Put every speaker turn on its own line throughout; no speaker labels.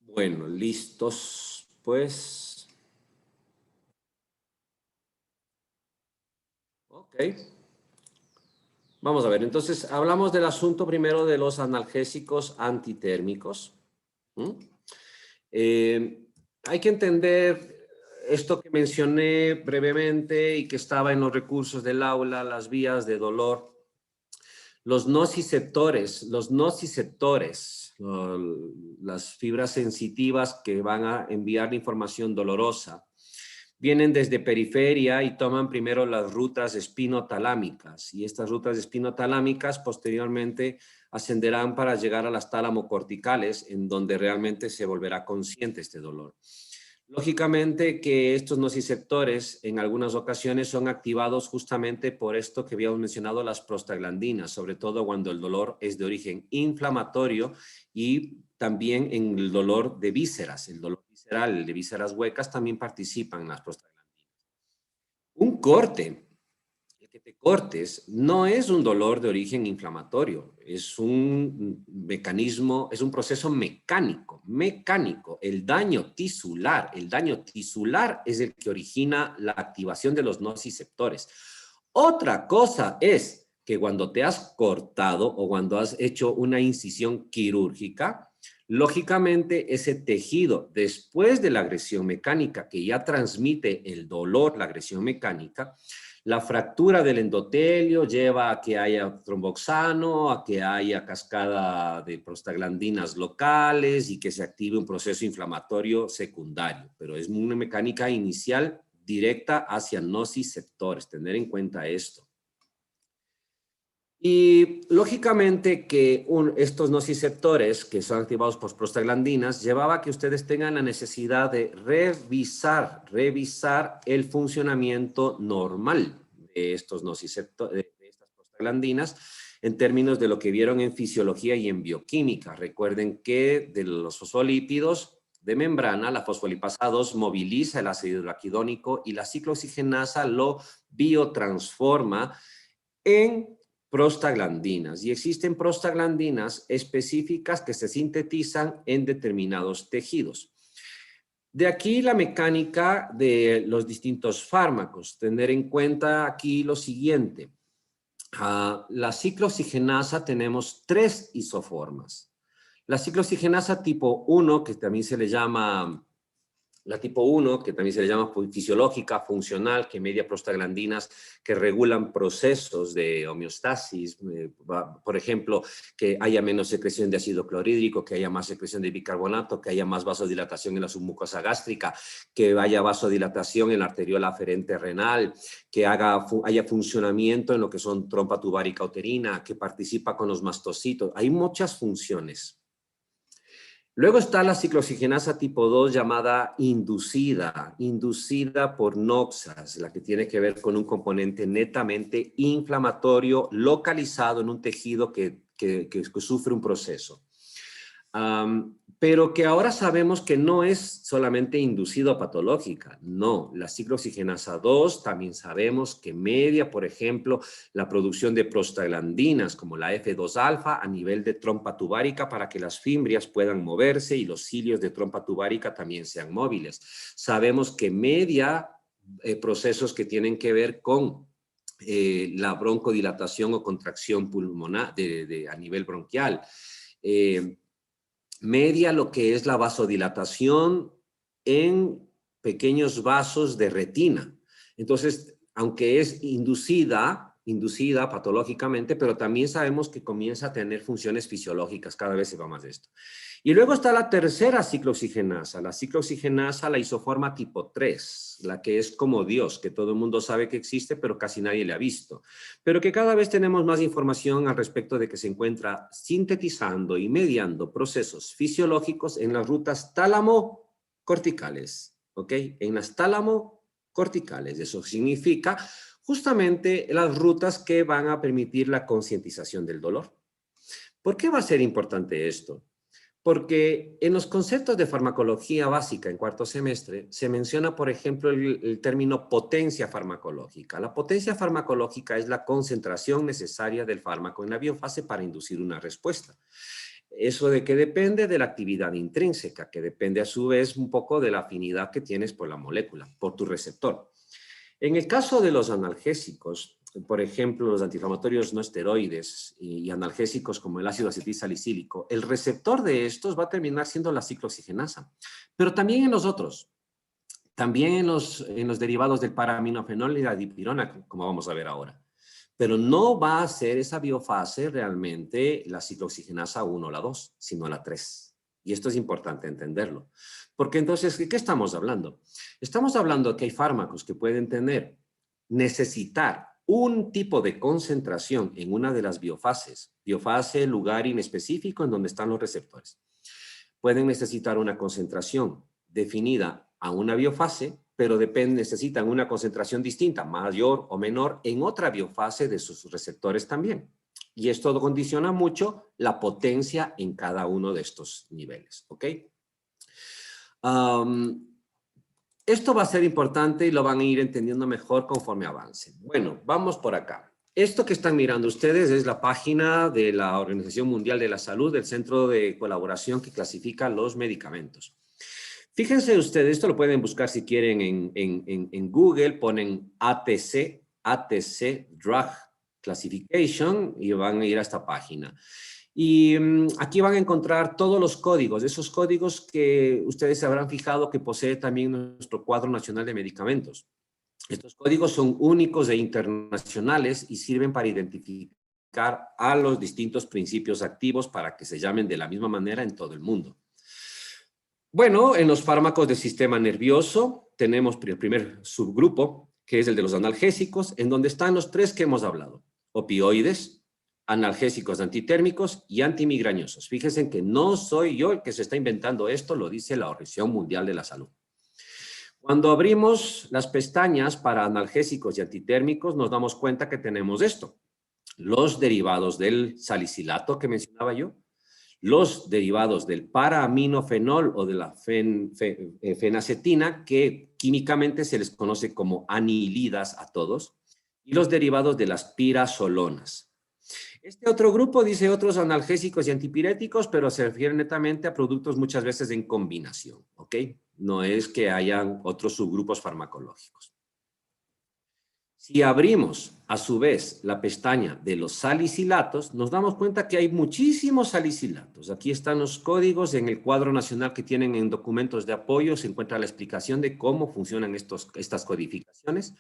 Bueno, listos, pues. Ok. Vamos a ver, entonces hablamos del asunto primero de los analgésicos antitérmicos. ¿Mm? Hay que entender esto que mencioné brevemente y que estaba en los recursos del aula, las vías de dolor. Los nociceptores, las fibras sensitivas que van a enviar la información dolorosa, vienen desde periferia y toman primero las rutas espinotalámicas, y estas rutas espinotalámicas posteriormente ascenderán para llegar a las tálamo-corticales, en donde realmente se volverá consciente este dolor. Lógicamente que estos nociceptores en algunas ocasiones son activados justamente por esto que habíamos mencionado, las prostaglandinas, sobre todo cuando el dolor es de origen inflamatorio y también en el dolor de vísceras. El dolor visceral, el de vísceras huecas, también participan en las prostaglandinas. Un corte, el que te cortes, no es un dolor de origen inflamatorio, es un mecanismo, es un proceso mecánico. El daño tisular es el que origina la activación de los nociceptores. Otra cosa es que cuando te has cortado o cuando has hecho una incisión quirúrgica, lógicamente ese tejido, después de la agresión mecánica que ya transmite el dolor, la agresión mecánica, la fractura del endotelio lleva a que haya tromboxano, a que haya cascada de prostaglandinas locales y que se active un proceso inflamatorio secundario. Pero es una mecánica inicial directa hacia nociceptores, tener en cuenta esto. Y lógicamente que estos nociceptores que son activados por prostaglandinas llevaba a que ustedes tengan la necesidad de revisar el funcionamiento normal de estos nociceptores, de estas prostaglandinas, en términos de lo que vieron en fisiología y en bioquímica. Recuerden que de los fosfolípidos de membrana, la fosfolipasa 2 moviliza el ácido hidroquidónico y la ciclooxigenasa lo biotransforma en prostaglandinas, y existen prostaglandinas específicas que se sintetizan en determinados tejidos. De aquí la mecánica de los distintos fármacos. Tener en cuenta aquí lo siguiente. La ciclooxigenasa tenemos 3 isoformas. La ciclooxigenasa tipo 1, que también se le llama la tipo 1, que también se le llama fisiológica, funcional, que media prostaglandinas que regulan procesos de homeostasis, por ejemplo, que haya menos secreción de ácido clorhídrico, que haya más secreción de bicarbonato, que haya más vasodilatación en la submucosa gástrica, que haya vasodilatación en la arteriola aferente renal, que haya funcionamiento en lo que son trompa tubárica uterina, que participa con los mastocitos. Hay muchas funciones. Luego está la ciclooxigenasa tipo 2 llamada inducida por noxas, la que tiene que ver con un componente netamente inflamatorio localizado en un tejido que sufre un proceso. Pero que ahora sabemos que no es solamente inducido patológica, no. La ciclooxigenasa 2 también sabemos que media, por ejemplo, la producción de prostaglandinas como la F2-alfa a nivel de trompa tubárica para que las fimbrias puedan moverse y los cilios de trompa tubárica también sean móviles. Sabemos que media procesos que tienen que ver con la broncodilatación o contracción pulmonar a nivel bronquial. Media lo que es la vasodilatación en pequeños vasos de retina. Entonces, aunque es inducida patológicamente, pero también sabemos que comienza a tener funciones fisiológicas, cada vez se va más de esto. Y luego está la tercera ciclooxigenasa, la isoforma tipo 3, la que es como Dios, que todo el mundo sabe que existe, pero casi nadie le ha visto. Pero que cada vez tenemos más información al respecto de que se encuentra sintetizando y mediando procesos fisiológicos en las rutas tálamo-corticales, ¿ok? En las tálamo-corticales. Eso significa justamente las rutas que van a permitir la concientización del dolor. ¿Por qué va a ser importante esto? Porque en los conceptos de farmacología básica en cuarto semestre se menciona, por ejemplo, el término potencia farmacológica. La potencia farmacológica es la concentración necesaria del fármaco en la biofase para inducir una respuesta. ¿Eso de qué depende? De la actividad intrínseca, que depende a su vez un poco de la afinidad que tienes por la molécula, por tu receptor. En el caso de los analgésicos, por ejemplo, los antiinflamatorios no esteroides y analgésicos como el ácido acetilsalicílico, el receptor de estos va a terminar siendo la ciclooxigenasa. Pero también en los otros, también en los derivados del paraminofenol y la dipirona, como vamos a ver ahora. Pero no va a ser esa biofase realmente la ciclooxigenasa 1 o la 2, sino la 3. Y esto es importante entenderlo. Porque entonces, ¿de qué estamos hablando? Estamos hablando de que hay fármacos que pueden necesitar un tipo de concentración en una de las biofases, biofase, lugar inespecífico en donde están los receptores. Pueden necesitar una concentración definida a una biofase, pero necesitan una concentración distinta, mayor o menor, en otra biofase de sus receptores también. Y esto condiciona mucho la potencia en cada uno de estos niveles, ¿ok? Esto va a ser importante y lo van a ir entendiendo mejor conforme avancen. Bueno, vamos por acá. Esto que están mirando ustedes es la página de la Organización Mundial de la Salud, del Centro de Colaboración que clasifica los medicamentos. Fíjense ustedes, esto lo pueden buscar si quieren en Google, ponen ATC Drug Classification y van a ir a esta página. Y aquí van a encontrar todos los códigos, esos códigos que ustedes se habrán fijado que posee también nuestro Cuadro Nacional de Medicamentos. Estos códigos son únicos e internacionales y sirven para identificar a los distintos principios activos para que se llamen de la misma manera en todo el mundo. Bueno, en los fármacos del sistema nervioso tenemos el primer subgrupo, que es el de los analgésicos, en donde están los tres que hemos hablado: opioides, analgésicos antitérmicos y antimigrañosos. Fíjense que no soy yo el que se está inventando esto, lo dice la Organización Mundial de la Salud. Cuando abrimos las pestañas para analgésicos y antitérmicos, nos damos cuenta que tenemos esto: los derivados del salicilato que mencionaba yo, los derivados del paraminofenol o de la fenacetina, que químicamente se les conoce como anilidas a todos, y los derivados de las pirazolonas. Este otro grupo dice otros analgésicos y antipiréticos, pero se refiere netamente a productos muchas veces en combinación, ¿ok? No es que hayan otros subgrupos farmacológicos. Si abrimos, a su vez, la pestaña de los salicilatos, nos damos cuenta que hay muchísimos salicilatos. Aquí están los códigos en el cuadro nacional que tienen en documentos de apoyo. Se encuentra la explicación de cómo funcionan estas codificaciones.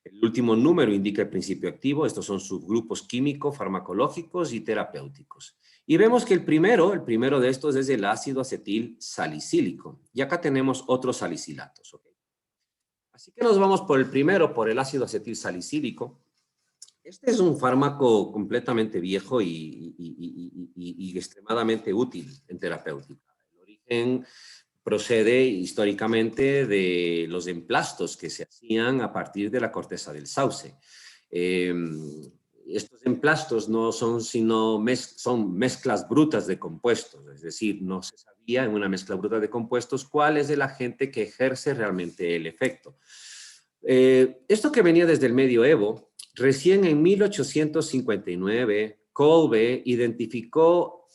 El último número indica el principio activo. Estos son subgrupos químico, farmacológicos y terapéuticos. Y vemos que el primero de estos es el ácido acetil salicílico. Y acá tenemos otros salicilatos, ¿ok? Así que nos vamos por el primero, por el ácido acetil salicílico. Este es un fármaco completamente viejo y extremadamente útil en terapéutica. El origen procede históricamente de los emplastos que se hacían a partir de la corteza del sauce. Estos emplastos no son sino son mezclas brutas de compuestos, es decir, no se sabía en una mezcla bruta de compuestos cuál es el agente que ejerce realmente el efecto. Esto que venía desde el medioevo, recién en 1859, Kolbe identificó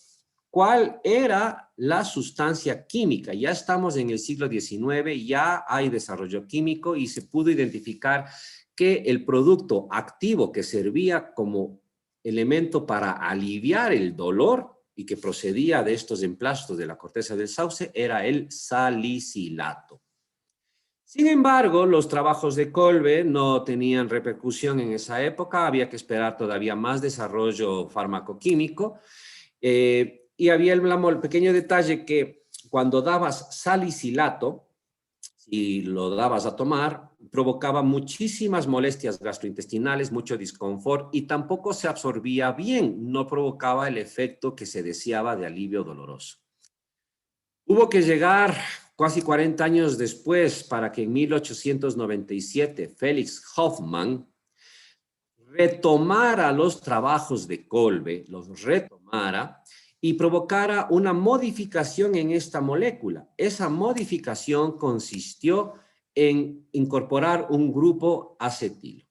cuál era la sustancia química. Ya estamos en el siglo XIX, ya hay desarrollo químico y se pudo identificar que el producto activo que servía como elemento para aliviar el dolor y que procedía de estos emplastos de la corteza del sauce era el salicilato. Sin embargo, los trabajos de Kolbe no tenían repercusión en esa época, había que esperar todavía más desarrollo farmacoquímico y había el pequeño detalle que cuando dabas salicilato, si lo dabas a tomar, provocaba muchísimas molestias gastrointestinales, mucho disconfort y tampoco se absorbía bien, no provocaba el efecto que se deseaba de alivio doloroso. Hubo que llegar casi 40 años después para que en 1897 Felix Hoffmann retomara los trabajos de Kolbe, los retomara y provocara una modificación en esta molécula. Esa modificación consistió en incorporar un grupo acetilo.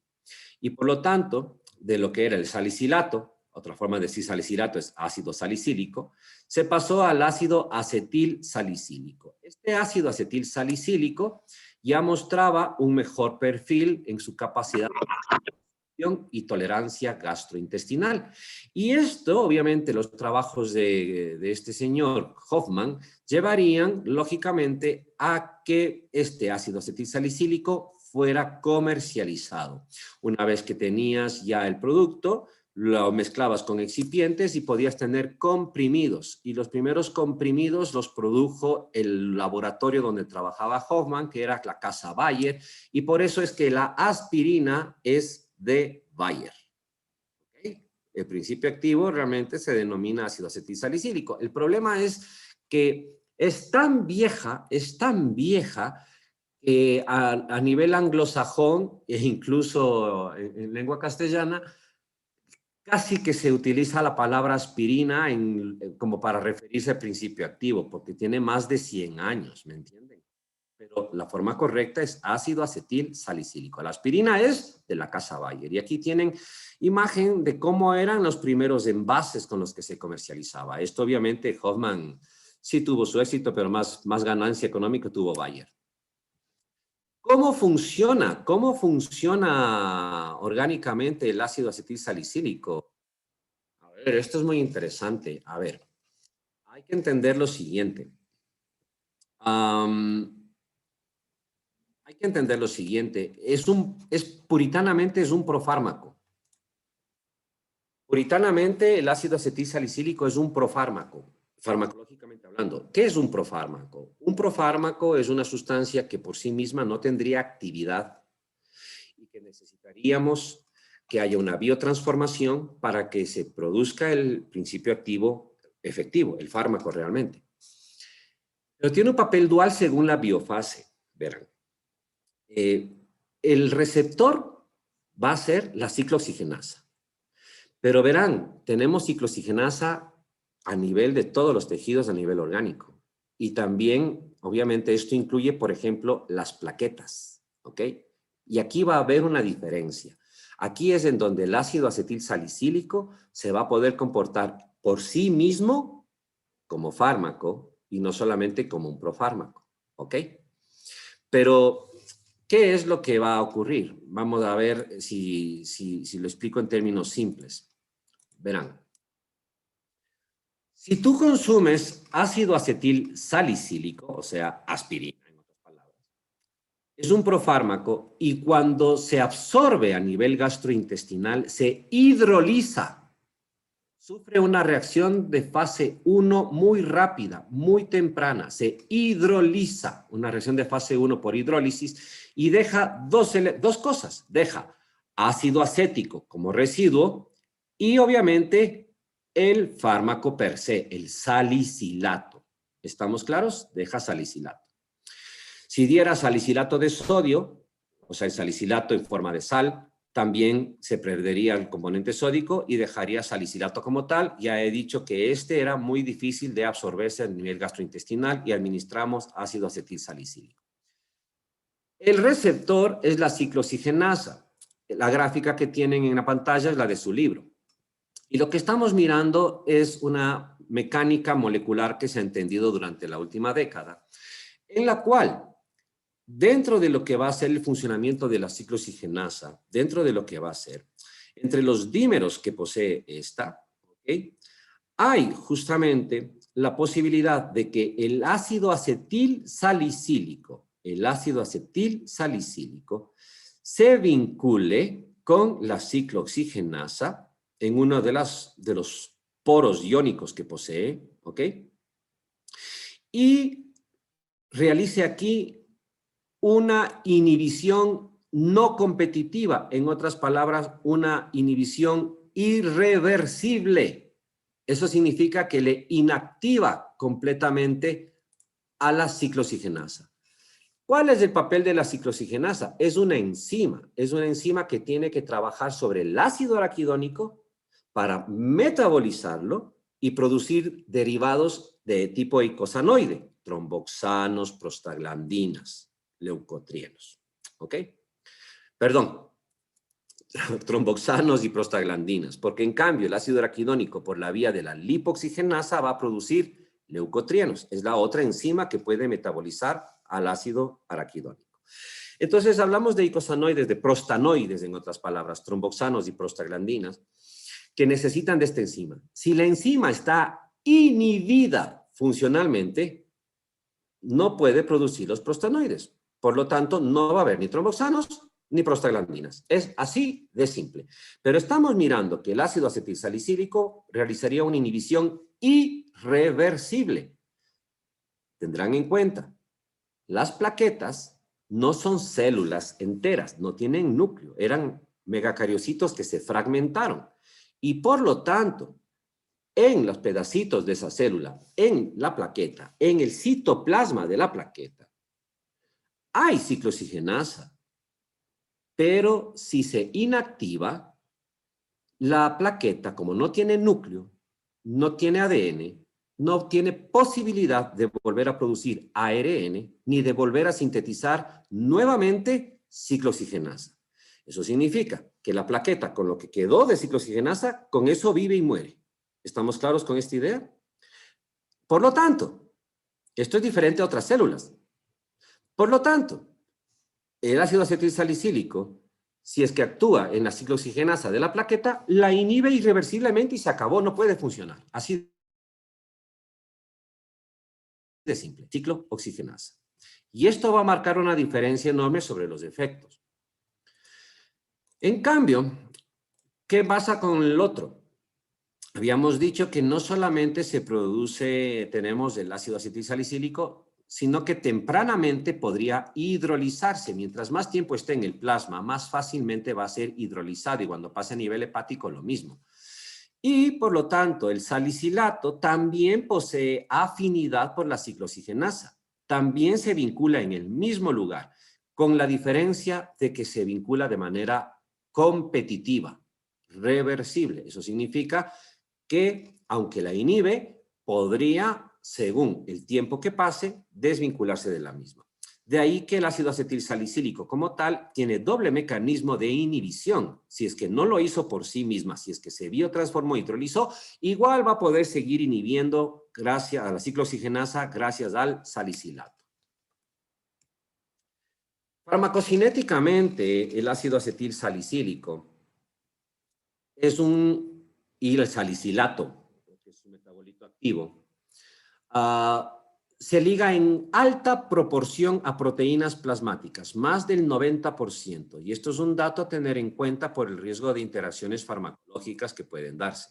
Y por lo tanto, de lo que era el salicilato, otra forma de decir salicilato es ácido salicílico, se pasó al ácido acetil salicílico. Este ácido acetil salicílico ya mostraba un mejor perfil en su capacidad y tolerancia gastrointestinal. Y esto, obviamente, los trabajos de este señor Hoffman llevarían, lógicamente, a que este ácido acetilsalicílico fuera comercializado. Una vez que tenías ya el producto, lo mezclabas con excipientes y podías tener comprimidos. Y los primeros comprimidos los produjo el laboratorio donde trabajaba Hoffman, que era la casa Bayer, y por eso es que la aspirina es de Bayer. ¿Okay? El principio activo realmente se denomina ácido acetilsalicílico. El problema es que es tan vieja que a nivel anglosajón e incluso en lengua castellana, casi que se utiliza la palabra aspirina como para referirse al principio activo, porque tiene más de 100 años, ¿me entienden? Pero la forma correcta es ácido acetil salicílico. La aspirina es de la casa Bayer. Y aquí tienen imagen de cómo eran los primeros envases con los que se comercializaba. Esto obviamente Hoffman sí tuvo su éxito, pero más ganancia económica tuvo Bayer. ¿Cómo funciona? ¿Cómo funciona orgánicamente el ácido acetil salicílico? A ver, esto es muy interesante. A ver, hay que entender lo siguiente. Hay que entender lo siguiente, puritanamente es un profármaco. Puritanamente el ácido acetilsalicílico es un profármaco, farmacológicamente hablando. ¿Qué es un profármaco? Un profármaco es una sustancia que por sí misma no tendría actividad y que necesitaríamos que haya una biotransformación para que se produzca el principio activo efectivo, el fármaco realmente. Pero tiene un papel dual según la biofase, verán. El receptor va a ser la ciclooxigenasa. Pero verán, tenemos ciclooxigenasa a nivel de todos los tejidos a nivel orgánico. Y también, obviamente, esto incluye, por ejemplo, las plaquetas, ¿ok? Y aquí va a haber una diferencia. Aquí es en donde el ácido acetil salicílico se va a poder comportar por sí mismo como fármaco y no solamente como un profármaco, ¿ok? Pero ¿qué es lo que va a ocurrir? Vamos a ver si lo explico en términos simples. Verán. Si tú consumes ácido acetil salicílico, o sea, aspirina, en otras palabras, es un profármaco y cuando se absorbe a nivel gastrointestinal, se hidroliza. Sufre una reacción de fase 1 muy rápida, muy temprana. Se hidroliza, una reacción de fase 1 por hidrólisis, y deja dos cosas. Deja ácido acético como residuo y obviamente el fármaco per se, el salicilato. ¿Estamos claros? Deja salicilato. Si diera salicilato de sodio, o sea, el salicilato en forma de sal, también se perdería el componente sódico y dejaría salicilato como tal. Ya he dicho que este era muy difícil de absorberse a nivel gastrointestinal y administramos ácido acetilsalicílico. El receptor es la ciclooxigenasa. La gráfica que tienen en la pantalla es la de su libro. Y lo que estamos mirando es una mecánica molecular que se ha entendido durante la última década, en la cual dentro de lo que va a ser el funcionamiento de la ciclooxigenasa, dentro de lo que va a ser, entre los dímeros que posee esta, ¿okay? Hay justamente la posibilidad de que el ácido acetil salicílico se vincule con la ciclooxigenasa en uno de los poros iónicos que posee, ¿ok? Y realice aquí una inhibición no competitiva, en otras palabras, una inhibición irreversible. Eso significa que le inactiva completamente a la ciclooxigenasa. ¿Cuál es el papel de la ciclooxigenasa? Es una enzima que tiene que trabajar sobre el ácido araquidónico para metabolizarlo y producir derivados de tipo eicosanoide, tromboxanos, prostaglandinas, leucotrienos. ¿Ok? Perdón, tromboxanos y prostaglandinas, porque en cambio el ácido araquidónico por la vía de la lipoxigenasa va a producir leucotrienos. Es la otra enzima que puede metabolizar al ácido araquidónico. Entonces hablamos de eicosanoides, de prostanoides, en otras palabras, tromboxanos y prostaglandinas, que necesitan de esta enzima. Si la enzima está inhibida funcionalmente, no puede producir los prostanoides. Por lo tanto, no va a haber ni tromboxanos ni prostaglandinas. Es así de simple. Pero estamos mirando que el ácido acetilsalicílico realizaría una inhibición irreversible. Tendrán en cuenta, las plaquetas no son células enteras, no tienen núcleo, eran megacariocitos que se fragmentaron. Y por lo tanto, en los pedacitos de esa célula, en la plaqueta, en el citoplasma de la plaqueta, hay ciclooxigenasa. Pero si se inactiva, la plaqueta, como no tiene núcleo, no tiene ADN, no tiene posibilidad de volver a producir ARN, ni de volver a sintetizar nuevamente ciclooxigenasa. Eso significa que la plaqueta, con lo que quedó de ciclooxigenasa, con eso vive y muere. ¿Estamos claros con esta idea? Por lo tanto, esto es diferente a otras células. Por lo tanto, el ácido acetilsalicílico, si es que actúa en la ciclooxigenasa de la plaqueta, la inhibe irreversiblemente y se acabó, no puede funcionar. Así de simple, ciclooxigenasa. Y esto va a marcar una diferencia enorme sobre los efectos. En cambio, ¿qué pasa con el otro? Habíamos dicho que no solamente se produce, tenemos el ácido acetilsalicílico, sino que tempranamente podría hidrolizarse. Mientras más tiempo esté en el plasma, más fácilmente va a ser hidrolizado y cuando pase a nivel hepático lo mismo. Y por lo tanto, el salicilato también posee afinidad por la ciclooxigenasa. También se vincula en el mismo lugar, con la diferencia de que se vincula de manera competitiva, reversible. Eso significa que, aunque la inhibe, podría, según el tiempo que pase, desvincularse de la misma. De ahí que el ácido acetilsalicílico como tal tiene doble mecanismo de inhibición. Si es que no lo hizo por sí misma, si es que se biotransformó y hidrolizó, igual va a poder seguir inhibiendo gracias a la ciclooxigenasa, gracias al salicilato. Farmacocinéticamente, el ácido acetilsalicílico es y el salicilato, que es un metabolito activo, se liga en alta proporción a proteínas plasmáticas, más del 90%. Y esto es un dato a tener en cuenta por el riesgo de interacciones farmacológicas que pueden darse.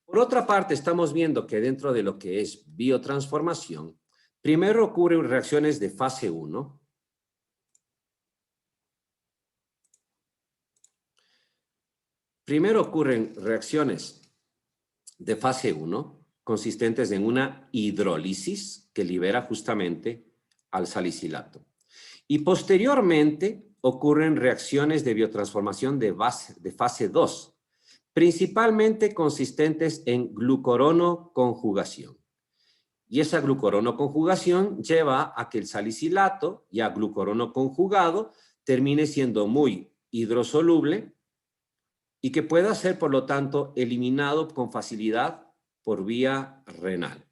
Por otra parte, estamos viendo que dentro de lo que es biotransformación, primero ocurren reacciones de fase 1. Primero ocurren reacciones de fase 1, consistentes en una hidrólisis que libera justamente al salicilato. Y posteriormente ocurren reacciones de biotransformación de fase 2, principalmente consistentes en glucoronoconjugación. Y esa glucoronoconjugación lleva a que el salicilato, ya glucoronoconjugado, termine siendo muy hidrosoluble y que pueda ser, por lo tanto, eliminado con facilidad por vía renal.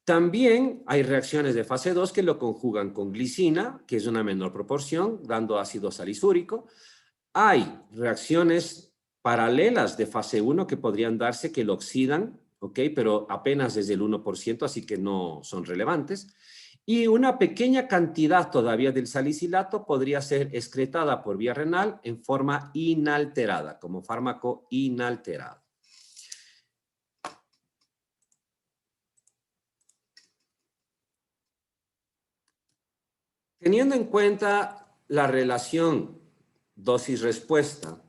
También hay reacciones de fase 2 que lo conjugan con glicina, que es una menor proporción, dando ácido salicúrico. Hay reacciones paralelas de fase 1 que podrían darse que lo oxidan, ¿ok? Pero apenas desde el 1%, así que no son relevantes. Y una pequeña cantidad todavía del salicilato podría ser excretada por vía renal en forma inalterada, como fármaco inalterado. Teniendo en cuenta la relación dosis-respuesta,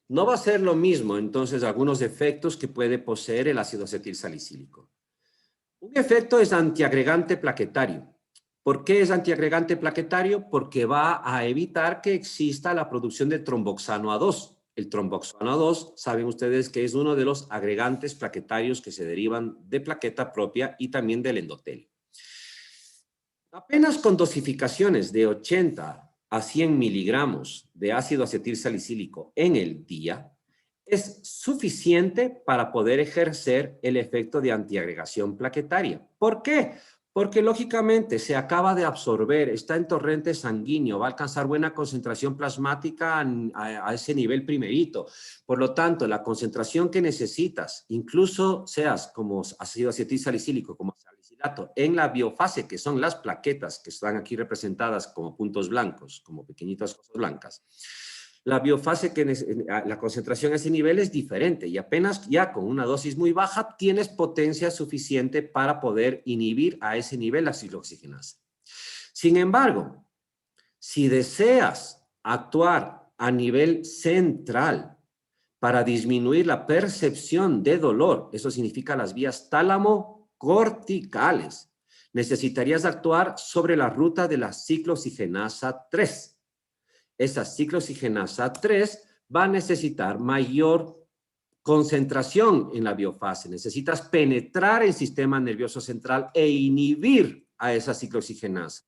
no va a ser lo mismo entonces algunos efectos que puede poseer el ácido acetilsalicílico. Un efecto es antiagregante plaquetario. ¿Por qué es antiagregante plaquetario? Porque va a evitar que exista la producción de tromboxano A2. El tromboxano A2, saben ustedes que es uno de los agregantes plaquetarios que se derivan de plaqueta propia y también del endotelio. Apenas con dosificaciones de 80 a 100 miligramos de ácido acetilsalicílico en el día es suficiente para poder ejercer el efecto de antiagregación plaquetaria. ¿Por qué? Porque lógicamente se acaba de absorber, está en torrente sanguíneo, va a alcanzar buena concentración plasmática a ese nivel primerito. Por lo tanto, la concentración que necesitas, incluso seas como ácido acetilsalicílico, como salicilato, en la biofase, que son las plaquetas que están aquí representadas como puntos blancos, como pequeñitas cosas blancas, la biofase, la concentración a ese nivel es diferente y apenas ya con una dosis muy baja tienes potencia suficiente para poder inhibir a ese nivel la ciclooxigenasa. Sin embargo, si deseas actuar a nivel central para disminuir la percepción de dolor, eso significa las vías tálamo-corticales, necesitarías actuar sobre la ruta de la ciclooxigenasa 3. Esa ciclooxigenasa 3 va a necesitar mayor concentración en la biofase. Necesitas penetrar el sistema nervioso central e inhibir a esa ciclooxigenasa.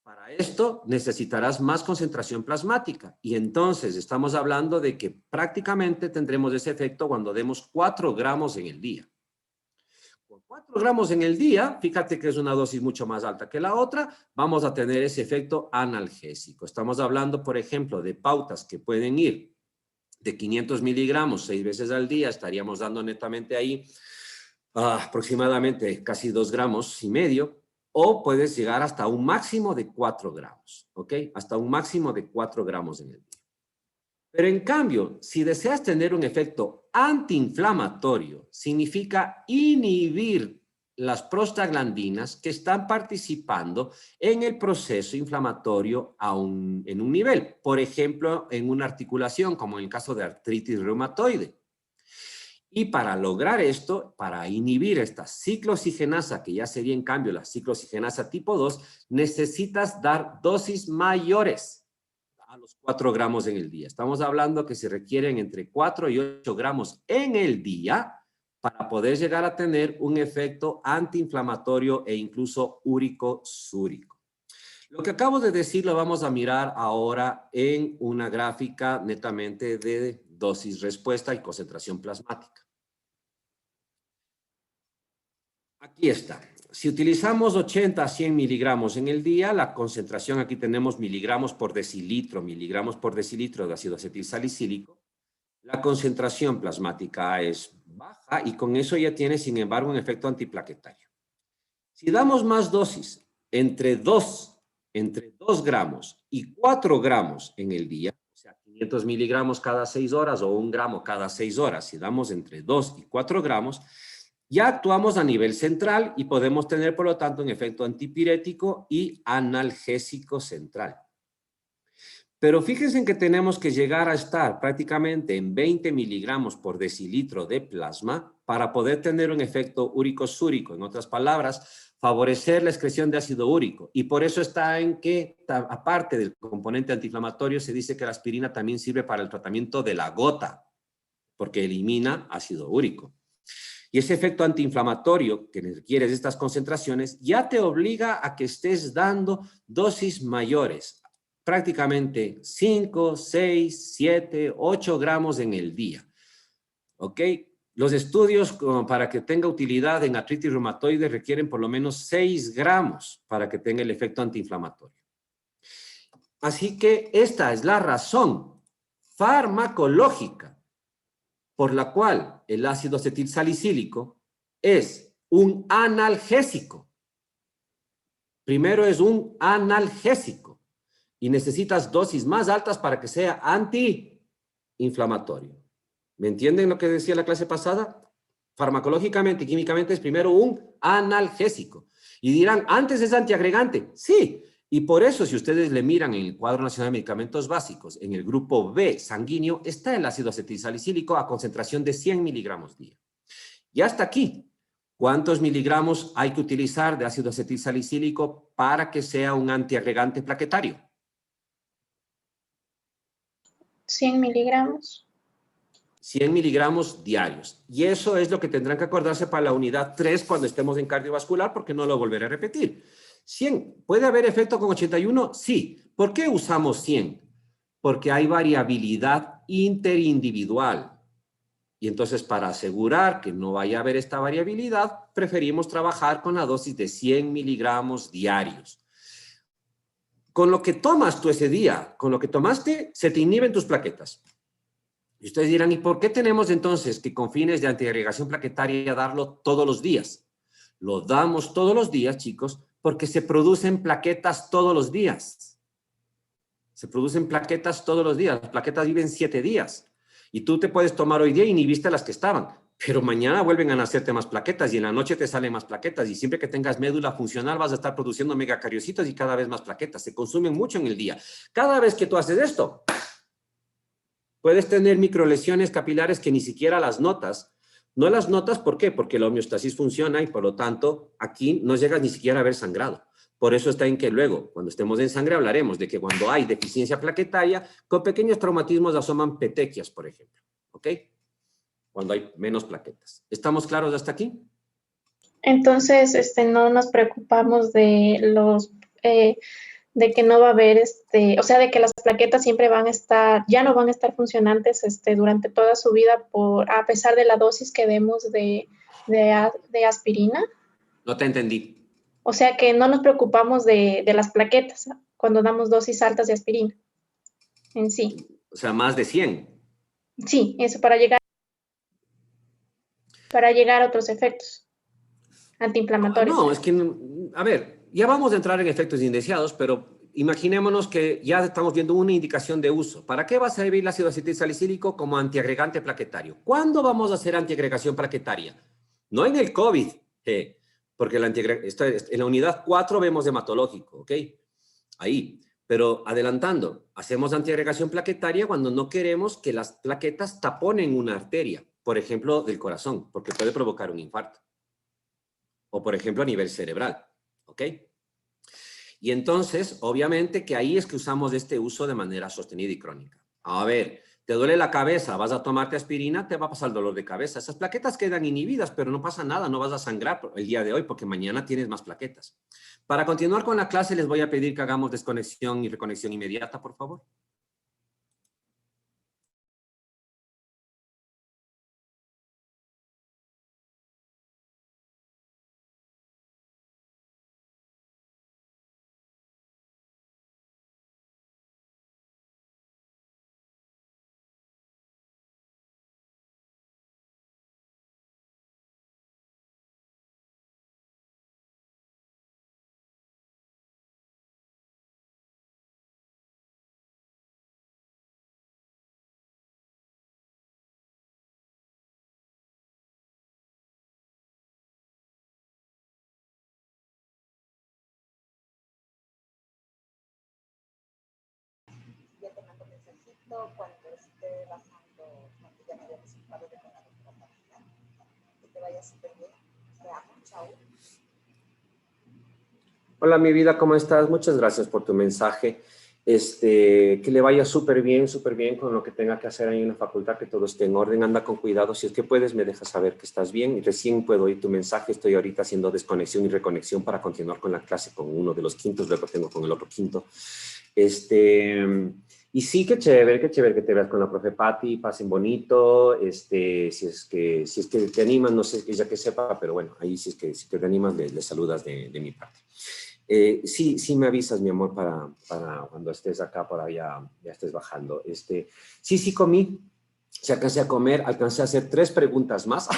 Para esto necesitarás más concentración plasmática y entonces estamos hablando de que prácticamente tendremos ese efecto cuando demos 4 gramos en el día. 4 gramos en el día, fíjate que es una dosis mucho más alta que la otra, vamos a tener ese efecto analgésico. Estamos hablando, por ejemplo, de pautas que pueden ir de 500 miligramos 6 veces al día, estaríamos dando netamente ahí aproximadamente casi 2 gramos y medio, o puedes llegar hasta un máximo de 4 gramos, ¿ok? Hasta un máximo de 4 gramos en el día. Pero en cambio, si deseas tener un efecto antiinflamatorio, significa inhibir las prostaglandinas que están participando en el proceso inflamatorio en un nivel. Por ejemplo, en una articulación, como en el caso de artritis reumatoide. Y para lograr esto, para inhibir esta ciclooxigenasa, que ya sería en cambio la ciclooxigenasa tipo 2, necesitas dar dosis mayores a los 4 gramos en el día. Estamos hablando que se requieren entre 4 y 8 gramos en el día para poder llegar a tener un efecto antiinflamatorio e incluso úrico-súrico. Lo que acabo de decir lo vamos a mirar ahora en una gráfica netamente de dosis-respuesta y concentración plasmática. Aquí está. Si utilizamos 80 a 100 miligramos en el día, la concentración, aquí tenemos miligramos por decilitro de ácido acetilsalicílico. La concentración plasmática es baja y con eso ya tiene, sin embargo, un efecto antiplaquetario. Si damos más dosis, entre 2 gramos y 4 gramos en el día, o sea, 500 miligramos cada 6 horas o 1 gramo cada 6 horas, si damos entre 2 y 4 gramos, ya actuamos a nivel central y podemos tener, por lo tanto, un efecto antipirético y analgésico central. Pero fíjense en que tenemos que llegar a estar prácticamente en 20 miligramos por decilitro de plasma para poder tener un efecto úrico-súrico. En otras palabras, favorecer la excreción de ácido úrico. Y por eso está en que, aparte del componente antiinflamatorio, se dice que la aspirina también sirve para el tratamiento de la gota, porque elimina ácido úrico. Y ese efecto antiinflamatorio que requieres de estas concentraciones ya te obliga a que estés dando dosis mayores, prácticamente 5, 6, 7, 8 gramos en el día. ¿Ok? Los estudios para que tenga utilidad en artritis reumatoide requieren por lo menos 6 gramos para que tenga el efecto antiinflamatorio. Así que esta es la razón farmacológica por la cual el ácido acetilsalicílico es un analgésico. Primero es un analgésico y necesitas dosis más altas para que sea antiinflamatorio. ¿Me entienden lo que decía la clase pasada? Farmacológicamente y químicamente es primero un analgésico. Y dirán, ¿antes es antiagregante? Sí. Y por eso, si ustedes le miran en el Cuadro Nacional de Medicamentos Básicos, en el grupo B sanguíneo, está el ácido acetilsalicílico a concentración de 100 miligramos día. Y hasta aquí, ¿cuántos miligramos hay que utilizar de ácido acetilsalicílico para que sea un antiagregante plaquetario?
100 miligramos.
100 miligramos diarios. Y eso es lo que tendrán que acordarse para la unidad 3 cuando estemos en cardiovascular, porque no lo volveré a repetir. 100. ¿Puede haber efecto con 81? Sí. ¿Por qué usamos 100? Porque hay variabilidad interindividual. Y entonces, para asegurar que no vaya a haber esta variabilidad, preferimos trabajar con la dosis de 100 miligramos diarios. Con lo que tomas tú ese día, con lo que tomaste, se te inhiben tus plaquetas. Y ustedes dirán, ¿y por qué tenemos entonces que con fines de antiagregación plaquetaria darlo todos los días? Lo damos todos los días, chicos, porque se producen plaquetas todos los días. Se producen plaquetas todos los días. Las plaquetas viven 7 días. Y tú te puedes tomar hoy día y inhibiste las que estaban. Pero mañana vuelven a nacerte más plaquetas y en la noche te salen más plaquetas. Y siempre que tengas médula funcional vas a estar produciendo megacariocitos y cada vez más plaquetas. Se consumen mucho en el día. Cada vez que tú haces esto, puedes tener microlesiones capilares que ni siquiera las notas. No las notas, ¿por qué? Porque la homeostasis funciona y por lo tanto aquí no llegas ni siquiera a ver sangrado. Por eso está en que luego, cuando estemos en sangre, hablaremos de que cuando hay deficiencia plaquetaria, con pequeños traumatismos asoman petequias, por ejemplo. ¿Ok? Cuando hay menos plaquetas. ¿Estamos claros hasta aquí?
Entonces, no nos preocupamos de de que no va a haber, o sea, de que las plaquetas siempre van a estar, ya no van a estar funcionantes, durante toda su vida a pesar de la dosis que demos de aspirina.
No te entendí.
O sea que no nos preocupamos de las plaquetas cuando damos dosis altas de aspirina en sí.
O sea, más de 100.
Sí, eso para llegar a otros efectos antiinflamatorios.
No, es que, a ver, ya vamos a entrar en efectos indeseados, pero imaginémonos que ya estamos viendo una indicación de uso. ¿Para qué va a servir el ácido acetil salicílico como antiagregante plaquetario? ¿Cuándo vamos a hacer antiagregación plaquetaria? No en el COVID, porque en la unidad 4 vemos hematológico, ¿ok? Ahí. Pero adelantando, hacemos antiagregación plaquetaria cuando no queremos que las plaquetas taponen una arteria, por ejemplo, del corazón, porque puede provocar un infarto. O, por ejemplo, a nivel cerebral, ¿ok? Y entonces, obviamente que ahí es que usamos este uso de manera sostenida y crónica. A ver, te duele la cabeza, vas a tomarte aspirina, te va a pasar el dolor de cabeza. Esas plaquetas quedan inhibidas, pero no pasa nada, no vas a sangrar el día de hoy porque mañana tienes más plaquetas. Para continuar con la clase, les voy a pedir que hagamos desconexión y reconexión inmediata, por favor.
Ya te mando mensajito cuando esté bajando, cuando ya me haya resultado de la doctora. Que te vaya súper bien. Te amo, chao.
Hola, mi vida, ¿cómo estás? Muchas gracias por tu mensaje. Que le vaya súper bien con lo que tenga que hacer ahí en la facultad, que todo esté en orden, anda con cuidado. Si es que puedes, me dejas saber que estás bien y recién puedo oír tu mensaje. Estoy ahorita haciendo desconexión y reconexión para continuar con la clase con uno de los quintos, luego tengo con el otro quinto. Y sí, qué chévere que te veas con la profe Patti, pasen bonito, si es que te animas, no sé, ella que sepa, pero bueno, ahí si te animas, le saludas de mi parte. Sí me avisas, mi amor, para cuando estés acá, para ya estés bajando. Sí comí, se alcancé a comer, alcancé a hacer 3 preguntas más.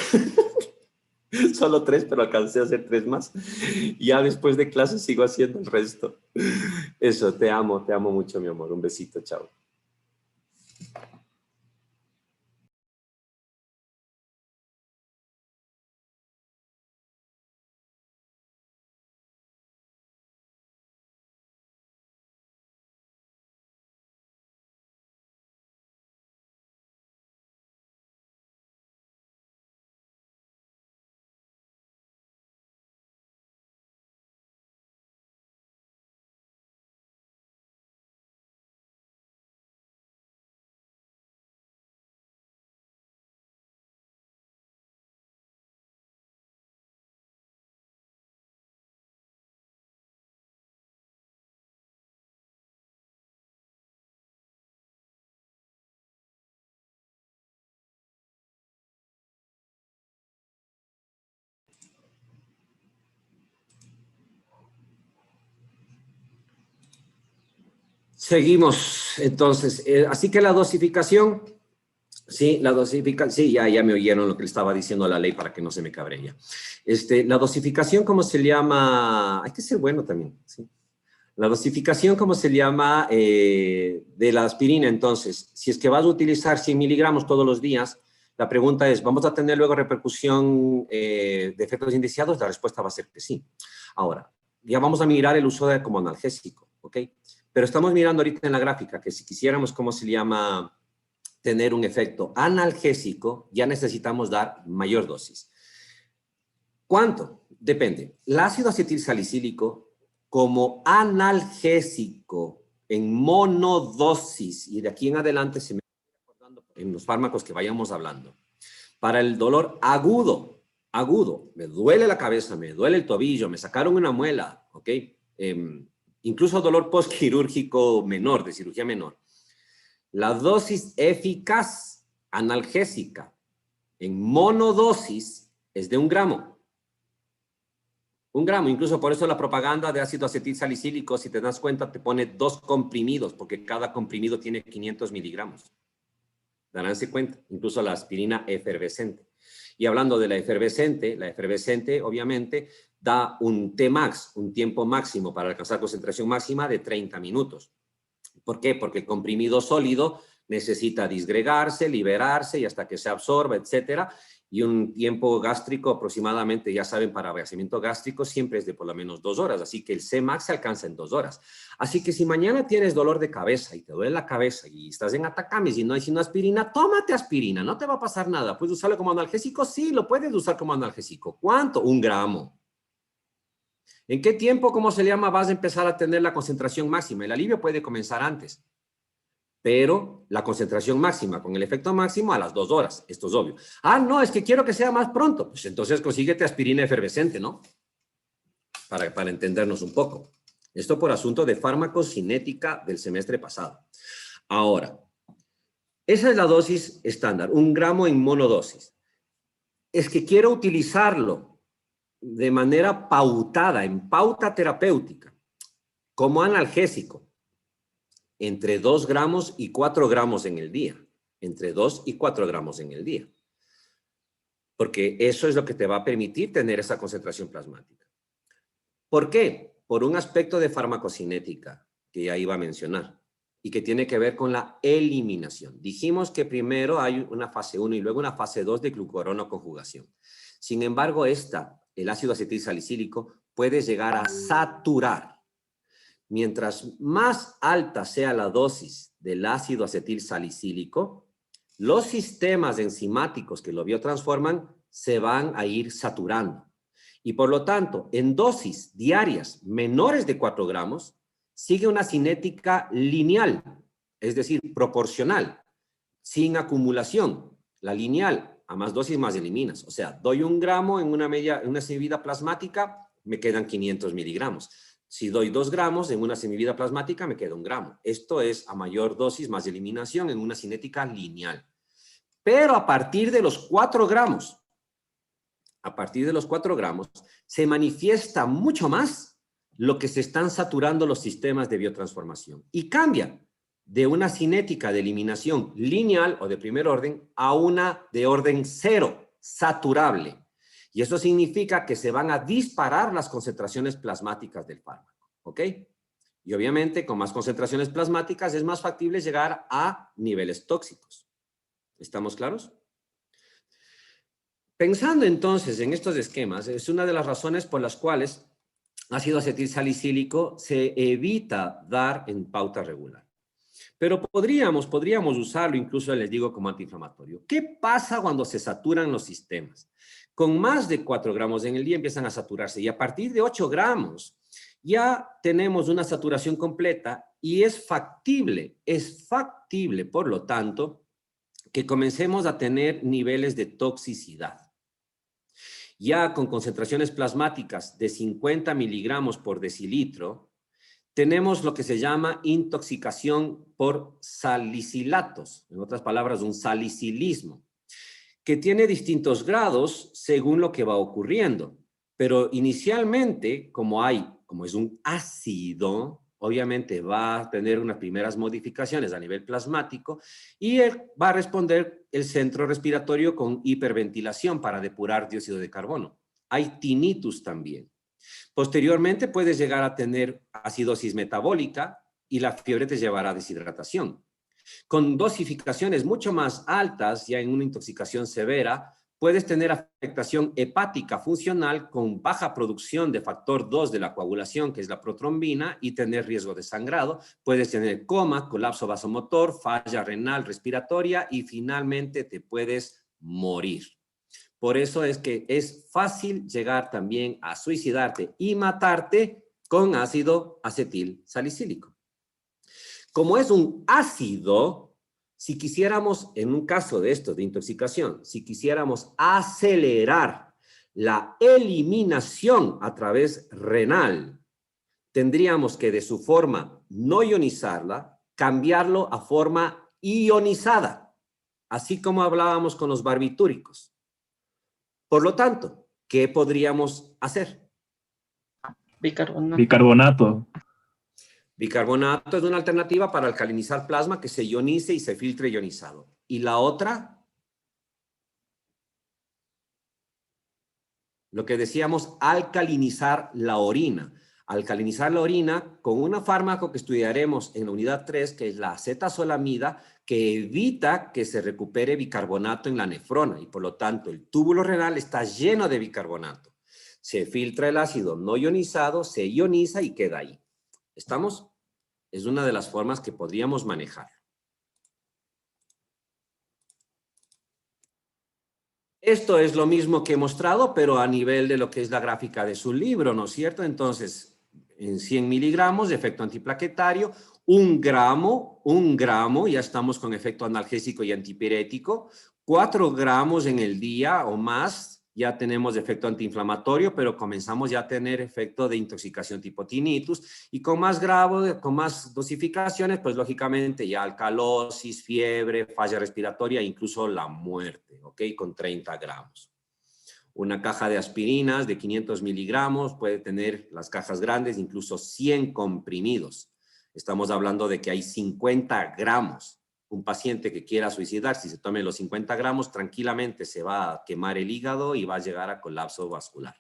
Solo 3, pero alcancé a hacer 3 más. Ya después de clase sigo haciendo el resto. Eso, te amo mucho, mi amor. Un besito, chao. Seguimos, entonces, así que la dosificación, sí, sí, ya me oyeron lo que le estaba diciendo a la ley para que no se me cabree ya. La dosificación, ¿cómo se llama? Hay que ser bueno también, ¿sí? La dosificación, ¿cómo se llama? De la aspirina, entonces, si es que vas a utilizar 100 miligramos todos los días, la pregunta es, ¿vamos a tener luego repercusión de efectos indeseados? La respuesta va a ser que sí. Ahora, ya vamos a mirar el uso como analgésico, ¿ok? Pero estamos mirando ahorita en la gráfica que si quisiéramos, ¿cómo se llama? Tener un efecto analgésico, ya necesitamos dar mayor dosis. ¿Cuánto? Depende. El ácido acetilsalicílico como analgésico en monodosis, y de aquí en adelante se me va recordando en los fármacos que vayamos hablando, para el dolor agudo, me duele la cabeza, me duele el tobillo, me sacaron una muela, ¿ok? Incluso dolor postquirúrgico menor, de cirugía menor. La dosis eficaz analgésica en monodosis es de 1 gramo. 1 gramo, incluso por eso la propaganda de ácido acetilsalicílico, si te das cuenta, te pone 2 comprimidos, porque cada comprimido tiene 500 miligramos. Daránse cuenta, incluso la aspirina efervescente. Y hablando de la efervescente obviamente da un Tmax, un tiempo máximo para alcanzar concentración máxima de 30 minutos. ¿Por qué? Porque el comprimido sólido necesita disgregarse, liberarse y hasta que se absorba, etcétera. Y un tiempo gástrico aproximadamente, ya saben, para vaciamiento gástrico siempre es de por lo menos 2 horas. Así que el Cmax se alcanza en 2 horas. Así que si mañana tienes dolor de cabeza y te duele la cabeza y estás en atacames y no hay sino aspirina, tómate aspirina, no te va a pasar nada. ¿Puedes usarlo como analgésico? Sí, lo puedes usar como analgésico. ¿Cuánto? 1 gramo. ¿En qué tiempo, cómo se llama, vas a empezar a tener la concentración máxima? El alivio puede comenzar antes, pero la concentración máxima con el efecto máximo a las 2 horas. Esto es obvio. Ah, no, es que quiero que sea más pronto. Pues entonces consíguete aspirina efervescente, ¿no? Para entendernos un poco. Esto por asunto de farmacocinética del semestre pasado. Ahora, esa es la dosis estándar, 1 gramo en monodosis. Es que quiero utilizarlo de manera pautada, en pauta terapéutica, como analgésico, entre 2 gramos y 4 gramos en el día. Entre 2 y 4 gramos en el día. Porque eso es lo que te va a permitir tener esa concentración plasmática. ¿Por qué? Por un aspecto de farmacocinética que ya iba a mencionar y que tiene que ver con la eliminación. Dijimos que primero hay una fase 1 y luego una fase 2 de glucuronoconjugación. Sin embargo, el ácido acetilsalicílico, puede llegar a saturar. Mientras más alta sea la dosis del ácido acetilsalicílico, los sistemas enzimáticos que lo biotransforman se van a ir saturando. Y por lo tanto, en dosis diarias menores de 4 gramos, sigue una cinética lineal, es decir, proporcional, sin acumulación. La lineal, a más dosis más eliminas. O sea, doy 1 gramo en una semivida plasmática, me quedan 500 miligramos. Si doy 2 gramos en una semivida plasmática, me queda 1 gramo. Esto es a mayor dosis más eliminación en una cinética lineal. Pero a partir de los 4 gramos, se manifiesta mucho más lo que se están saturando los sistemas de biotransformación. Y cambia de una cinética de eliminación lineal o de primer orden a una de orden 0, saturable. Y eso significa que se van a disparar las concentraciones plasmáticas del fármaco, ¿ok? Y obviamente con más concentraciones plasmáticas es más factible llegar a niveles tóxicos. ¿Estamos claros? Pensando entonces en estos esquemas, es una de las razones por las cuales ácido acetilsalicílico se evita dar en pauta regular. Pero podríamos usarlo, incluso les digo, como antiinflamatorio. ¿Qué pasa cuando se saturan los sistemas? Con más de 4 gramos en el día empiezan a saturarse y a partir de 8 gramos ya tenemos una saturación completa y es factible, por lo tanto, que comencemos a tener niveles de toxicidad. Ya con concentraciones plasmáticas de 50 miligramos por decilitro, tenemos lo que se llama intoxicación por salicilatos, en otras palabras, un salicilismo, que tiene distintos grados según lo que va ocurriendo. Pero inicialmente, como es un ácido, obviamente va a tener unas primeras modificaciones a nivel plasmático y va a responder el centro respiratorio con hiperventilación para depurar dióxido de carbono. Hay tinnitus también. Posteriormente puedes llegar a tener acidosis metabólica y la fiebre te llevará a deshidratación. Con dosificaciones mucho más altas, ya en una intoxicación severa, puedes tener afectación hepática funcional con baja producción de factor 2 de la coagulación, que es la protrombina, y tener riesgo de sangrado. Puedes tener coma, colapso vasomotor, falla renal respiratoria y finalmente te puedes morir. Por eso es que es fácil llegar también a suicidarte y matarte con ácido acetil salicílico. Como es un ácido, si quisiéramos, en un caso de esto, de intoxicación, si quisiéramos acelerar la eliminación a través renal, tendríamos que de su forma no ionizarla, cambiarlo a forma ionizada, así como hablábamos con los barbitúricos. Por lo tanto, ¿qué podríamos hacer?
Bicarbonato.
Bicarbonato.
Bicarbonato es una alternativa para alcalinizar plasma que se ionice y se filtre ionizado. ¿Y la otra? Lo que decíamos, alcalinizar la orina. Alcalinizar la orina con un fármaco que estudiaremos en la unidad 3, que es la acetazolamida, que evita que se recupere bicarbonato en la nefrona y por lo tanto el túbulo renal está lleno de bicarbonato. Se filtra el ácido no ionizado, se ioniza y queda ahí. ¿Estamos? Es una de las formas que podríamos manejar. Esto es lo mismo que he mostrado, pero a nivel de lo que es la gráfica de su libro, ¿no es cierto? Entonces, en 100 miligramos de efecto antiplaquetario, 1 gramo, ya estamos con efecto analgésico y antipirético, 4 gramos en el día o más, ya tenemos efecto antiinflamatorio, pero comenzamos ya a tener efecto de intoxicación tipo tinnitus, y con más dosificaciones, pues lógicamente ya alcalosis, fiebre, falla respiratoria, incluso la muerte, ¿ok? Con 30 gramos. Una caja de aspirinas de 500 miligramos puede tener, las cajas grandes, incluso 100 comprimidos. Estamos hablando de que hay 50 gramos. Un paciente que quiera suicidar, si se tome los 50 gramos, tranquilamente se va a quemar el hígado y va a llegar a colapso vascular.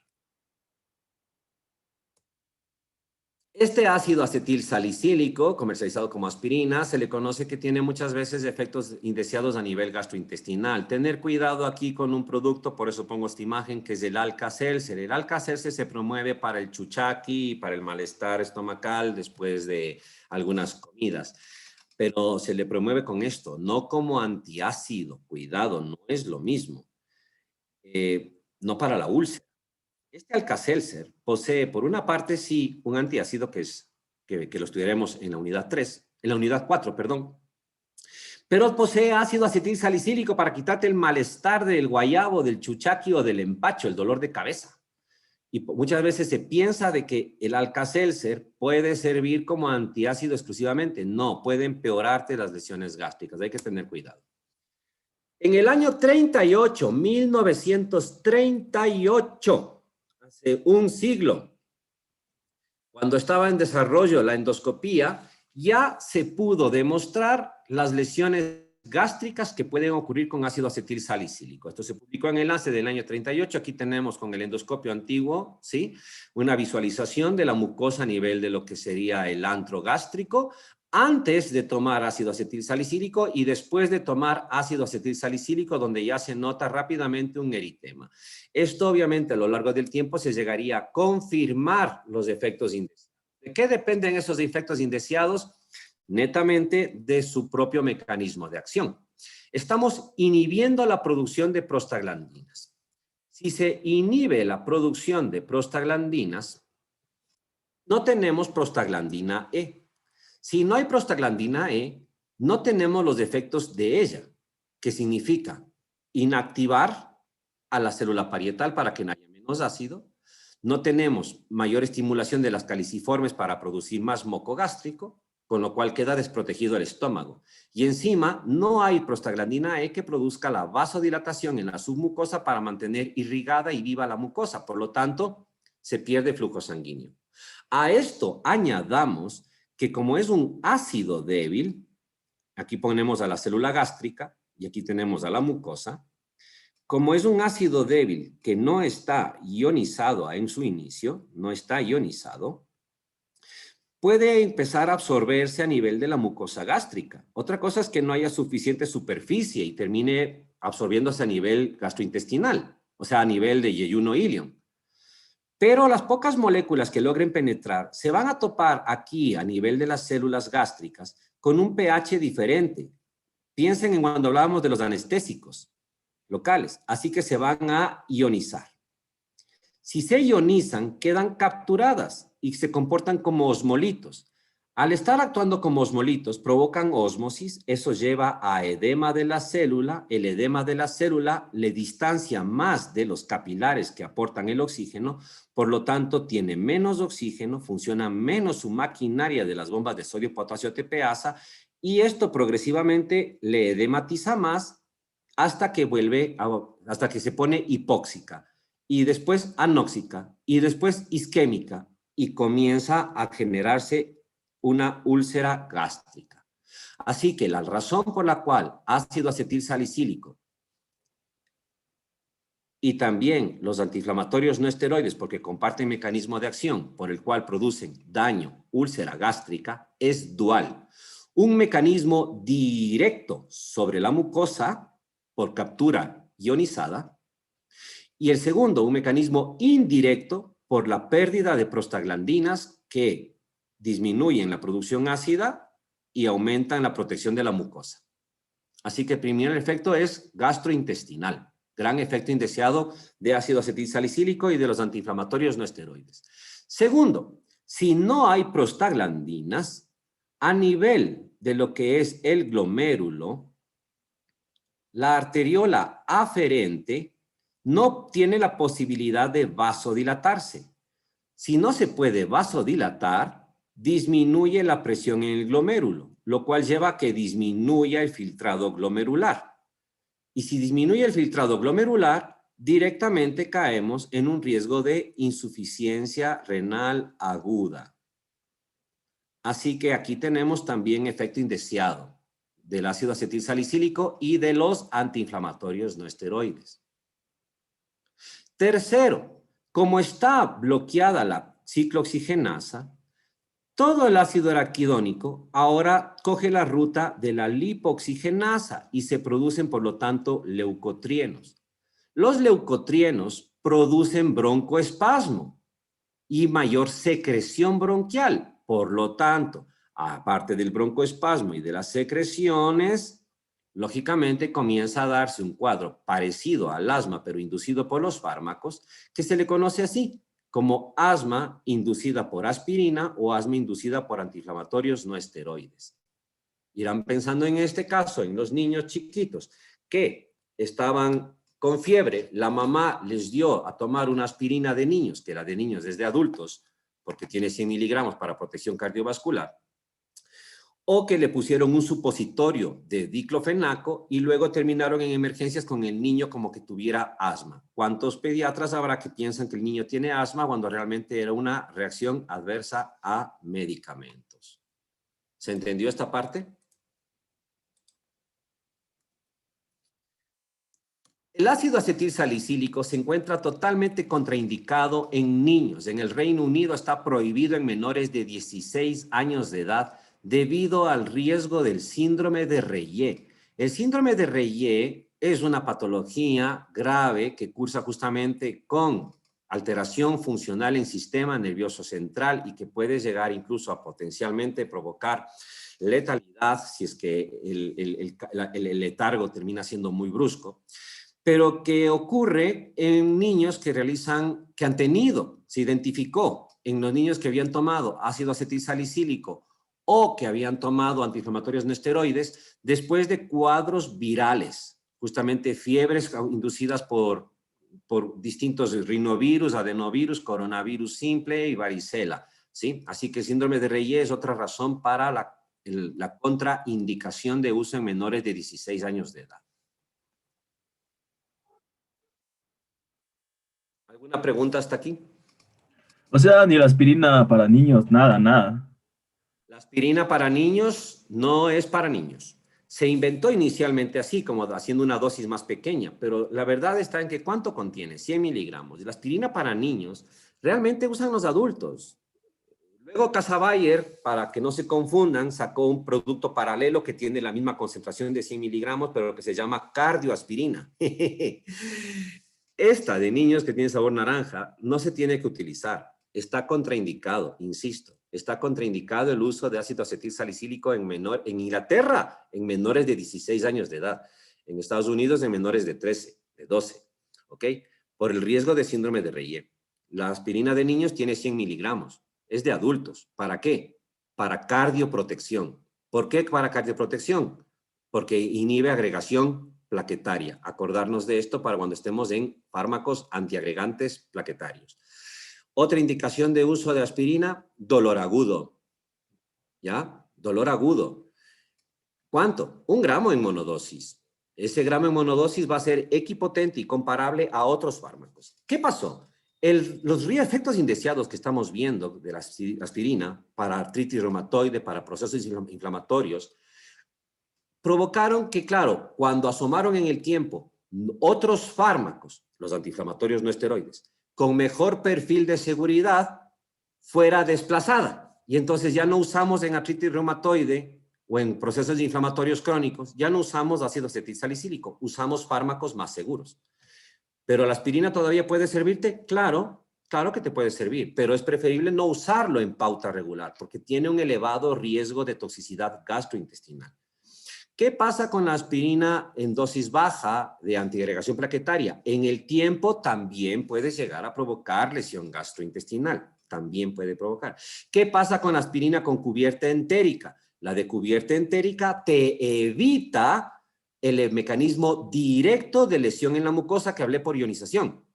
Este ácido acetil salicílico, comercializado como aspirina, se le conoce que tiene muchas veces efectos indeseados a nivel gastrointestinal. Tener cuidado aquí con un producto, por eso pongo esta imagen, que es el Alka-Seltzer. El Alka-Seltzer se promueve para el chuchaqui y para el malestar estomacal después de algunas comidas. Pero se le promueve con esto, no como antiácido. Cuidado, no es lo mismo. No para la úlcera. Este Alka-Seltzer posee, por una parte, sí, un antiácido que lo estudiaremos en la unidad 3, en la unidad 4, perdón. Pero posee ácido acetil salicílico para quitarte el malestar del guayabo, del chuchaqui o del empacho, el dolor de cabeza. Y muchas veces se piensa de que el Alka-Seltzer puede servir como antiácido exclusivamente. No, puede empeorarte las lesiones gástricas. Hay que tener cuidado. En el año 38, 1938, hace un siglo, cuando estaba en desarrollo la endoscopía, ya se pudo demostrar las lesiones gástricas que pueden ocurrir con ácido acetil salicílico. Esto se publicó en el Lancet del año 38. Aquí tenemos con el endoscopio antiguo, ¿sí? Una visualización de la mucosa a nivel de lo que sería el antro gástrico antes de tomar ácido acetil salicílico y después de tomar ácido acetil salicílico, donde ya se nota rápidamente un eritema. Esto obviamente a lo largo del tiempo se llegaría a confirmar los efectos indeseados. ¿De qué dependen esos efectos indeseados? Netamente de su propio mecanismo de acción. Estamos inhibiendo la producción de prostaglandinas. Si se inhibe la producción de prostaglandinas, no tenemos prostaglandina E. Si no hay prostaglandina E, no tenemos los efectos de ella, que significa inactivar a la célula parietal para que haya menos ácido. No tenemos mayor estimulación de las caliciformes para producir más moco gástrico, con lo cual queda desprotegido el estómago. Y encima no hay prostaglandina E que produzca la vasodilatación en la submucosa para mantener irrigada y viva la mucosa. Por lo tanto, se pierde flujo sanguíneo. A esto añadamos que como es un ácido débil, aquí ponemos a la célula gástrica y aquí tenemos a la mucosa, como es un ácido débil que no está ionizado en su inicio, no está ionizado, puede empezar a absorberse a nivel de la mucosa gástrica. Otra cosa es que no haya suficiente superficie y termine absorbiéndose a nivel gastrointestinal, o sea, a nivel de yeyuno ilion. Pero las pocas moléculas que logren penetrar se van a topar aquí a nivel de las células gástricas con un pH diferente. Piensen en cuando hablábamos de los anestésicos locales, así que se van a ionizar. Si se ionizan, quedan capturadas y se comportan como osmolitos. Al estar actuando como osmolitos, provocan ósmosis, eso lleva a edema de la célula. El edema de la célula le distancia más de los capilares que aportan el oxígeno, por lo tanto tiene menos oxígeno, funciona menos su maquinaria de las bombas de sodio, potasio, ATPasa, y esto progresivamente le edematiza más hasta que hasta que se pone hipóxica, y después anóxica, y después isquémica, y comienza a generarse una úlcera gástrica. Así que la razón por la cual ácido acetil salicílico y también los antiinflamatorios no esteroides, porque comparten mecanismo de acción por el cual producen daño, úlcera gástrica, es dual. Un mecanismo directo sobre la mucosa por captura ionizada, y el segundo, un mecanismo indirecto por la pérdida de prostaglandinas que disminuyen la producción ácida y aumentan la protección de la mucosa. Así que el primer efecto es gastrointestinal, gran efecto indeseado de ácido acetilsalicílico y de los antiinflamatorios no esteroides. Segundo, si no hay prostaglandinas, a nivel de lo que es el glomérulo, la arteriola aferente no tiene la posibilidad de vasodilatarse. Si no se puede vasodilatar, disminuye la presión en el glomérulo, lo cual lleva a que disminuya el filtrado glomerular. Y si disminuye el filtrado glomerular, directamente caemos en un riesgo de insuficiencia renal aguda. Así que aquí tenemos también efecto indeseado del ácido acetilsalicílico y de los antiinflamatorios no esteroides. Tercero, como está bloqueada la ciclooxigenasa, todo el ácido araquidónico ahora coge la ruta de la lipoxigenasa y se producen, por lo tanto, leucotrienos. Los leucotrienos producen broncoespasmo y mayor secreción bronquial. Por lo tanto, aparte del broncoespasmo y de las secreciones, lógicamente comienza a darse un cuadro parecido al asma, pero inducido por los fármacos, que se le conoce así, como asma inducida por aspirina o asma inducida por antiinflamatorios no esteroides. Irán pensando en este caso en los niños chiquitos que estaban con fiebre, la mamá les dio a tomar una aspirina de niños, que era de niños desde adultos, porque tiene 100 miligramos para protección cardiovascular, o que le pusieron un supositorio de diclofenaco y luego terminaron en emergencias con el niño como que tuviera asma. ¿Cuántos pediatras habrá que piensan que el niño tiene asma cuando realmente era una reacción adversa a medicamentos? ¿Se entendió esta parte? El ácido acetilsalicílico se encuentra totalmente contraindicado en niños. En el Reino Unido está prohibido en menores de 16 años de edad debido al riesgo del síndrome de Reye. El síndrome de Reye es una patología grave que cursa justamente con alteración funcional en sistema nervioso central y que puede llegar incluso a potencialmente provocar letalidad si es que el letargo termina siendo muy brusco, pero que ocurre en niños que han tenido, se identificó en los niños que habían tomado ácido acetilsalicílico o que habían tomado antiinflamatorios no esteroides después de cuadros virales, justamente fiebres inducidas por distintos rinovirus, adenovirus, coronavirus simple y varicela, ¿sí? Así que el síndrome de Reye es otra razón para la contraindicación de uso en menores de 16 años de edad. ¿Alguna pregunta hasta aquí?
O sea, ni la aspirina para niños, nada, nada.
La aspirina para niños no es para niños. Se inventó inicialmente así, como haciendo una dosis más pequeña, pero la verdad está en que ¿cuánto contiene? 100 miligramos. La aspirina para niños realmente usan los adultos. Luego Casabayer, para que no se confundan, sacó un producto paralelo que tiene la misma concentración de 100 miligramos, pero que se llama cardioaspirina. Esta de niños que tiene sabor naranja no se tiene que utilizar. Está contraindicado, insisto. Está contraindicado el uso de ácido acetil salicílico en Inglaterra, en menores de 16 años de edad. En Estados Unidos, en menores de 13, de 12. ¿Ok? Por el riesgo de síndrome de Reye. La aspirina de niños tiene 100 miligramos. Es de adultos. ¿Para qué? Para cardioprotección. ¿Por qué para cardioprotección? Porque inhibe agregación plaquetaria. Acordarnos de esto para cuando estemos en fármacos antiagregantes plaquetarios. Otra indicación de uso de aspirina, dolor agudo. ¿Ya? Dolor agudo. ¿Cuánto? 1 gramo en monodosis. Ese gramo en monodosis va a ser equipotente y comparable a otros fármacos. ¿Qué pasó? Los efectos indeseados que estamos viendo de la aspirina para artritis reumatoide, para procesos inflamatorios, provocaron que, claro, cuando asomaron en el tiempo otros fármacos, los antiinflamatorios no esteroides, con mejor perfil de seguridad, fuera desplazada. Y entonces ya no usamos en artritis reumatoide o en procesos inflamatorios crónicos, ya no usamos ácido acetil salicílico, usamos fármacos más seguros. ¿Pero la aspirina todavía puede servirte? Claro, claro que te puede servir, pero es preferible no usarlo en pauta regular porque tiene un elevado riesgo de toxicidad gastrointestinal. ¿Qué pasa con la aspirina en dosis baja de antiagregación plaquetaria? En el tiempo también puede llegar a provocar lesión gastrointestinal. También puede provocar. ¿Qué pasa con la aspirina con cubierta entérica? La de cubierta entérica te evita el mecanismo directo de lesión en la mucosa que hablé por ionización,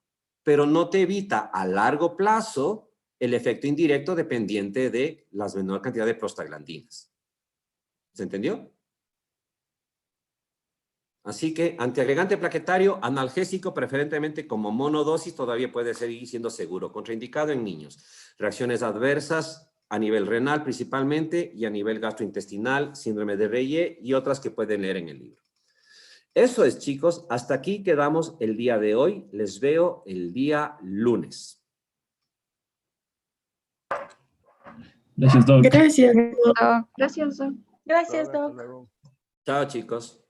pero no te evita a largo plazo el efecto indirecto dependiente de la menor cantidad de prostaglandinas. ¿Se entendió? Así que antiagregante plaquetario, analgésico, preferentemente como monodosis, todavía puede seguir siendo seguro. Contraindicado en niños. Reacciones adversas a nivel renal principalmente y a nivel gastrointestinal, síndrome de Reye y otras que pueden leer en el libro. Eso es, chicos. Hasta aquí quedamos el día de hoy. Les veo el día lunes.
Gracias, Doc.
Gracias.
Gracias, Doc.
Gracias, Doc.
Chao, chicos.